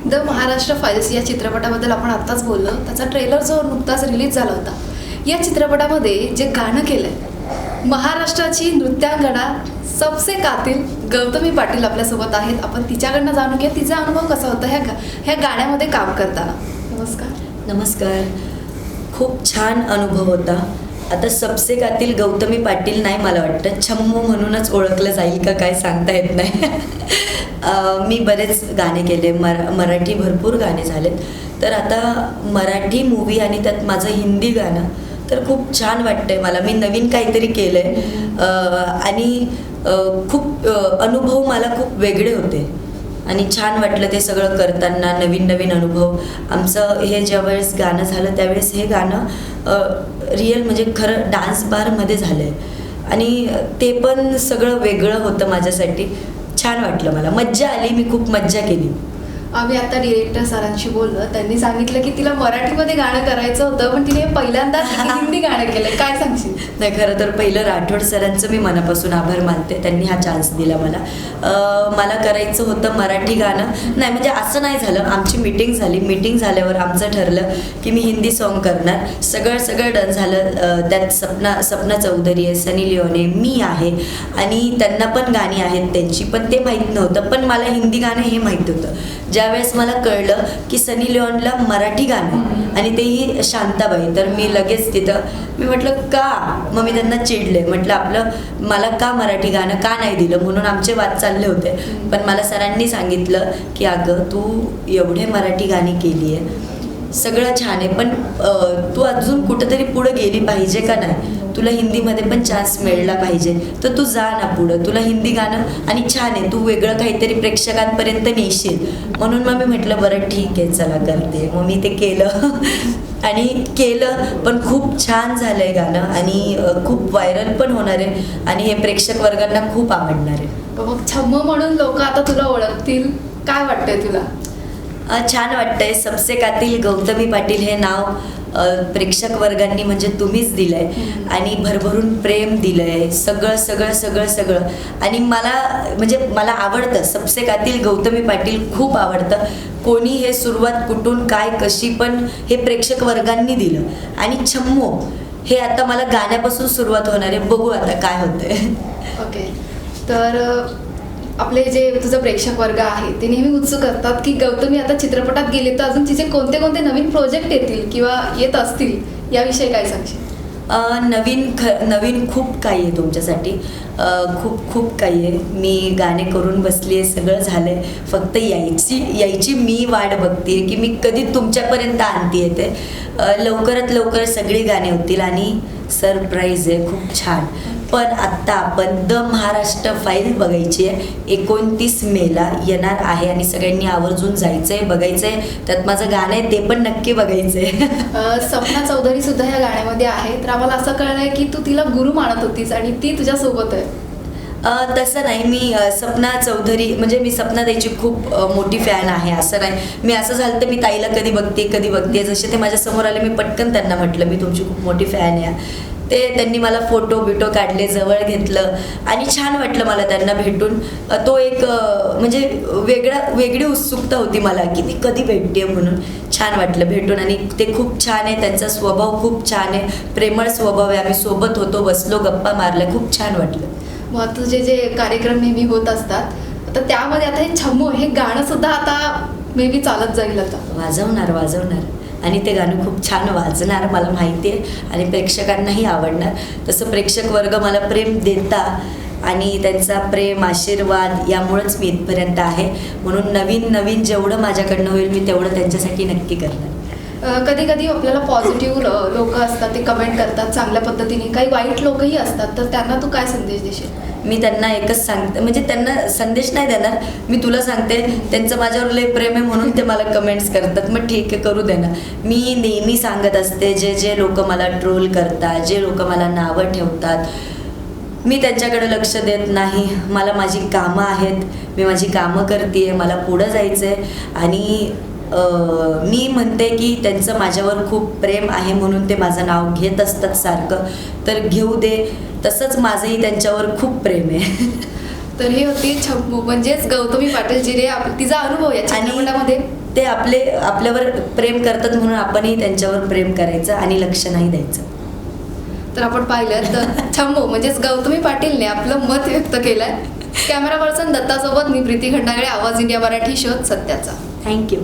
The Maharashtra files या चित्रपटाबद्दल आपण आत्ताच बोललो. त्याचा ट्रेलर जो नुकताच रिलीज झाला होता. या चित्रपटामध्ये जे गाणं केलंय महाराष्ट्राची नृत्यांगना सबसे कातिल गौतमी पाटील आपल्यासोबत आहेत. आपण तिच्याकडनं जाणून घेऊ तिचा अनुभव कसा होता ह्या गाण्यामध्ये काम करताना. नमस्कार. नमस्कार. खूप छान अनुभव होता. आता सबसे कातिल गौतमी पाटील नाही, मला वाटतं छम्मू म्हणूनच ओळखलं जाईल का काय सांगता येत नाही. मी बरेच गाणे केले, मराठी भरपूर गाणे झालेत. तर आता मराठी मूवी आणि त्यात माझं हिंदी गाणं तर खूप छान वाटतंय मला. मी नवीन काहीतरी केलं आहे आणि खूप अनुभव मला खूप वेगळे होते आणि छान वाटलं ते सगळं करताना. नवीन नवीन अनुभव. आमचं हे ज्यावेळेस गाणं झालं त्यावेळेस हे गाणं रिअल म्हणजे खरं डान्स बारमध्ये झालं आहे आणि ते पण सगळं वेगळं होतं माझ्यासाठी. छान वाटलं मला, मज्जा आली, मी खूप मज्जा केली. आम्ही आता डिरेक्टर सरांशी बोललो. त्यांनी सांगितलं की तिला मराठीमध्ये गाणं करायचं होतं पण तिने पहिल्यांदाच हिंदी गाणं केलं. काय सांगशील? नाही, खरं तर पहिलं राठोड सरांचं मी मनापासून आभार मानते. त्यांनी हा चान्स दिला मला. मला करायचं होतं मराठी गाणं. नाही म्हणजे असं नाही झालं. आमची मीटिंग झाली. मीटिंग झाल्यावर आमचं ठरलं की मी हिंदी सॉन्ग करणार. सगळं डन झालं. त्यात सपना चौधरी आहे, सनी लिओने, मी आहे आणि त्यांना पण गाणी आहेत त्यांची, पण ते माहीत नव्हतं. पण मला हिंदी गाणं हे माहीत होतं. ज्यावेळेस मला कळलं की सनी लिओनला मराठी गाणं आणि तेही शांताबाई, तर मी लगेच तिथं मी म्हटलं का, मग मी त्यांना चिडले. म्हटलं आपलं मला का मराठी गाणं का नाही दिलं, म्हणून आमचे वाद चालले होते. पण मला सरांनी सांगितलं की अगं तू एवढे मराठी गाणी केली आहे, सगळं छान आहे, पण तू अजून कुठंतरी पुढं गेली पाहिजे का नाही, तुला हिंदीमध्ये पण चान्स मिळला पाहिजे, तर तू जा ना पुढं. तुला हिंदी गाणं आणि छान आहे, तू वेगळं काहीतरी प्रेक्षकांपर्यंत नेशील. म्हणून मग मी म्हटलं बरं ठीक आहे चला करते. मग मी ते केलं आणि केलं पण खूप छान झालं आहे गाणं आणि खूप व्हायरल पण होणार आहे आणि हे प्रेक्षक वर्गांना खूप आवडणार आहे. मग छम्म म्हणून लोक आता तुला ओळखतील. काय वाटतंय तुला? छान वाटतंय. सबसे कातिल गौतमी पाटील हे नाव प्रेक्षक वर्गांनी म्हणजे तुम्हीच दिलंय आणि भरभरून प्रेम दिलंय. सगळं आणि मला आवडतं. सबसे कातिल गौतमी पाटील खूप आवडतं. कोणी हे सुरुवात कुठून काय कशी, पण हे प्रेक्षक वर्गांनी दिलं. आणि छम्मो हे आता मला गाण्यापासून सुरुवात होणार आहे. बघू आता काय होतंय. ओके. तर आपले जे तुझं प्रेक्षक वर्ग आहे ते नेहमी उत्सुक असतात की गौतमी आता चित्रपटात गेले तर अजून तिचे कोणते कोणते नवीन प्रोजेक्ट येतील किंवा येत असतील, याविषयी काय सांगशील? नवीन खूप काही आहे तुमच्यासाठी. खूप काही आहे. मी गाणे करून बसली आहे, सगळं झालं आहे. फक्त यायची मी वाट बघते की मी कधी तुमच्यापर्यंत आणते ते. लवकरात लवकर सगळी गाणी होतील आणि सरप्राईज आहे खूप छान. पण आत्ता आपण द महाराष्ट्र फाईल बघायची आहे. 29 मेला येणार आहे आणि सगळ्यांनी आवर्जून जायचं आहे, बघायचं आहे. त्यात माझं गाणं आहे ते पण नक्की बघायचं आहे. सपना चौधरी सुद्धा ह्या गाण्यामध्ये आहे. तर आम्हाला असं कळलंय की तू तिला गुरु मानत होतीस आणि ती तुझ्यासोबत आहे. तसं नाही. मी सपना चौधरी म्हणजे मी सपना ताईची खूप मोठी फॅन आहे. असं नाही मी असं झालं तर मी ताईला कधी बघते जसे ते माझ्यासमोर आले मी पटकन त्यांना म्हटलं मी तुमची खूप मोठी फॅन आहे. त्यांनी मला फोटो काढले, जवळ घेतलं आणि छान वाटलं मला त्यांना भेटून. तो एक म्हणजे वेगळी उत्सुकता होती मला की मी कधी भेटते म्हणून. छान वाटलं भेटून आणि ते खूप छान आहे. त्यांचा स्वभाव खूप छान आहे, प्रेमळ स्वभाव आहे. आम्ही सोबत होतो, बसलो, गप्पा मारल्या, खूप छान वाटलं. मग तुझे जे कार्यक्रम नेहमी होत असतात तर त्यामध्ये आता हे छम्मो हे गाणं सुद्धा आता मे बी चालत जाईल. आता वाजवणार आणि ते गाणं खूप छान वाजणार मला माहिती आहे आणि प्रेक्षकांनाही आवडणार. तसं प्रेक्षक वर्ग मला प्रेम देता आणि त्यांचा प्रेम आशीर्वाद यामुळेच मी इथपर्यंत आहे. म्हणून नवीन जेवढं माझ्याकडनं होईल मी तेवढं त्यांच्यासाठी नक्की करणार. कधी कधी आपल्याला पॉझिटिव्ह लोक असतात, ते कमेंट करतात चांगल्या पद्धतीने. काही वाईट लोकही असतात, तर त्यांना तू काय संदेश देशील? मी त्यांना एकच सांगते, म्हणजे त्यांना संदेश नाही देणार, मी तुला सांगते त्यांचं माझ्यावर लय प्रेम आहे म्हणून ते मला कमेंट्स करतात. मग ठीक आहे, करू दे ना. मी नेहमी सांगत असते जे लोक मला ट्रोल करतात, जे लोक मला नावं ठेवतात, मी त्यांच्याकडे लक्ष देत नाही. मला माझी कामं आहेत, मी माझी कामं करते आहे, मला पुढं जायचं आहे आणि मी म्हणते की त्यांचं माझ्यावर खूप प्रेम आहे म्हणून ते माझं नाव घेत असतात सारखं. तर घेऊ दे, तसंच माझंही त्यांच्यावर खूप प्रेम आहे. तर हे होती छम्मू म्हणजेच गौतमी पाटील जिरे तिचा अनुभव या चित्रपटामध्ये. ते आपल्यावर प्रेम करतात म्हणून आपणही त्यांच्यावर प्रेम करायचं आणि लक्ष नाही द्यायचं. तर आपण पाहिलं तर छम्मू म्हणजेच गौतमी पाटीलने आपलं मत व्यक्त केलंय. कॅमेरा पर्सन दत्तासोबत मी प्रीती खंडागळे, आवाज इंडिया मराठी शोध सत्याचा. थँक्यू.